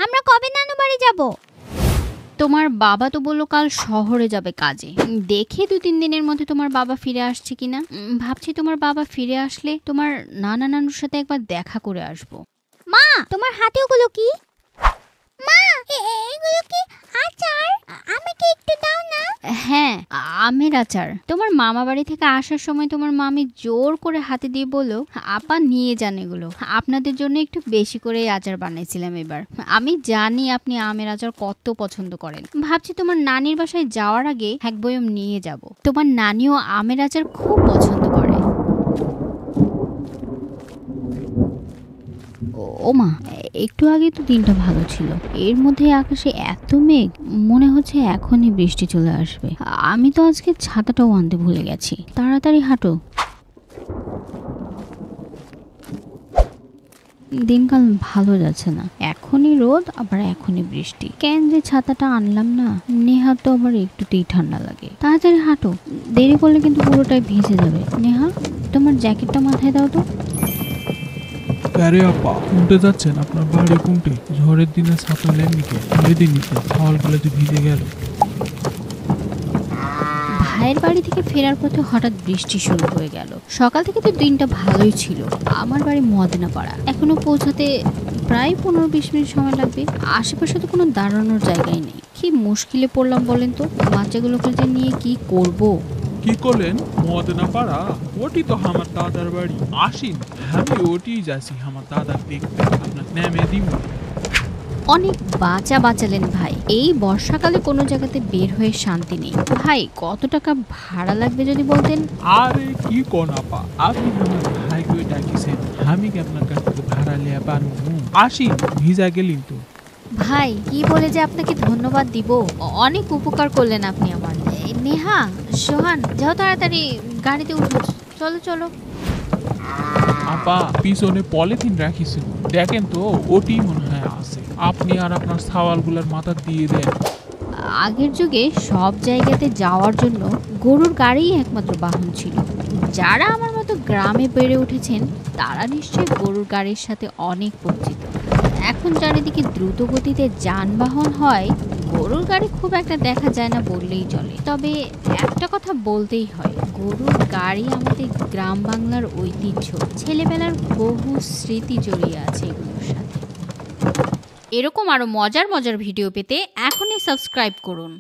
আমরা কবে নানু বাড়ি যাব? তোমার বাবা তো বললো কাল শহরে যাবে কাজে। দেখি 2-3 দিনের মধ্যে তোমার বাবা ফিরে আসছে কিনা। ভাবছি তোমার বাবা ফিরে আসলে তোমার নানা নানুর সাথে একবার দেখা করে আসবো। মা, তোমার হাতে ওগুলো কি? মা, এগুলো কি আচার? আমাকে একটু দাও না। হ্যাঁ, আমের আচার। তোমার মামা বাড়ি থেকে আসার সময় তোমার মামি জোর করে হাতে দিয়ে বলল, আপা নিয়ে যান এগুলো, আপনাদের জন্য একটু বেশি করে আচার বানাইছিলাম এবার। আমি জানি আপনি আমের আচার কত পছন্দ করেন। ভাবছি তোমার নানির বাসায় যাওয়ার আগে এক বয়ম নিয়ে যাব। তোমার নানিও আমের আচার খুব পছন্দ করে। ওমা, একটু আগে তো দিনটা ভালো ছিল, এর মধ্যে আকাশে এত মেঘ, মনে হচ্ছে এখনই বৃষ্টি চলে আসবে। আমি তো আজকে ছাতাটাও আনতে ভুলে গেছি। তাড়াতাড়ি হাঁটো। দিনকাল ভালো যাচ্ছে না, এখনই রোদ আবার এখনই বৃষ্টি। কেন যে ছাতাটা আনলাম না। নেহা তো আবার একটুতেই ঠান্ডা লাগে। তাড়াতাড়ি হাঁটো, দেরি করলে কিন্তু পুরোটাই ভিজে যাবে। নেহা, তোমার জ্যাকেটটা মাথায় দাও তো। আরে আপা, উঠে যাচ্ছেন? আপনার বাড়ি কোনটি? ঝড়ের দিনে ছাতা নেননি কে? রেডি নিতে হাওয়াগুলো যে ভিজে গেল। ভাইয়ের বাড়ি থেকে ফেরার পথে হঠাৎ বৃষ্টি শুরু হয়ে গেল। সকাল থেকে তো দিনটা ভালোই ছিল। আমার বাড়ি মদনা পাড়া, এখনো পৌঁছাতে প্রায় 15-20 মিনিট সময় লাগবে। আশেপাশে তো কোনো দাঁড়ানোর জায়গায় নেই। কি মুশকিলে পড়লাম বলেন তো। বাচ্চাগুলোকে যে নিয়ে কি করব। কি করলেন? মদনা পাড়া? ওটি তো আমার দাদার বাড়ি। আসিন, আমি ওটি যাচ্ছি আমার দাদার দেখতে। আপনার নামে দিব। অনেক বাঁচালেন ভাই। এই বর্ষাকালে কোনো জায়গাতে বের হয়ে শান্তি নেই। ভাই, কত টাকা ভাড়া লাগবে যদি বলতেন। আরে কি কোন আপা, আপনি আমার ভাইকে ডাকিছেন, আমি কি আপনার কাছ থেকে ভাড়া লিয়া পারবো? আসিন, ভিজা গেলিন তো। ভাই, কি বলে যে আপনাকে ধন্যবাদ দিব। অনেক উপকার করলেন আপনি আমার। নেহা, সোহান, যাও তাড়াতাড়ি গাড়িতে উঠো। চলো চলো। আপা, পিছনে পলিথিন রাখিছিল, দেখেন তো, ওটি মনে হয় আছে। আপনি আর আপনার সাওয়ালগুলোর মাথা দিয়ে দেন। আগের যুগে সব জায়গাতে যাওয়ার জন্য গরুর গাড়িই একমাত্র বাহন ছিল। যারা আমার মতো গ্রামে বেড়ে উঠেছেন তারা নিশ্চয়ই গরুর গাড়ির সাথে অনেক পরিচিত। এখন চারিদিকে দ্রুত গতিতে যানবাহন হয়, গরুর গাড়ি খুব একটা দেখা যায় না বললেই চলে। তবে একটা কথা বলতেই হয়, গরুর গাড়ি আমাদের গ্রাম বাংলার ঐতিহ্য। ছেলেবেলার বহু স্মৃতি জড়িয়ে আছে এগুলোর সাথে। এরকম আরো মজার মজার ভিডিও পেতে এখনই সাবস্ক্রাইব করুন।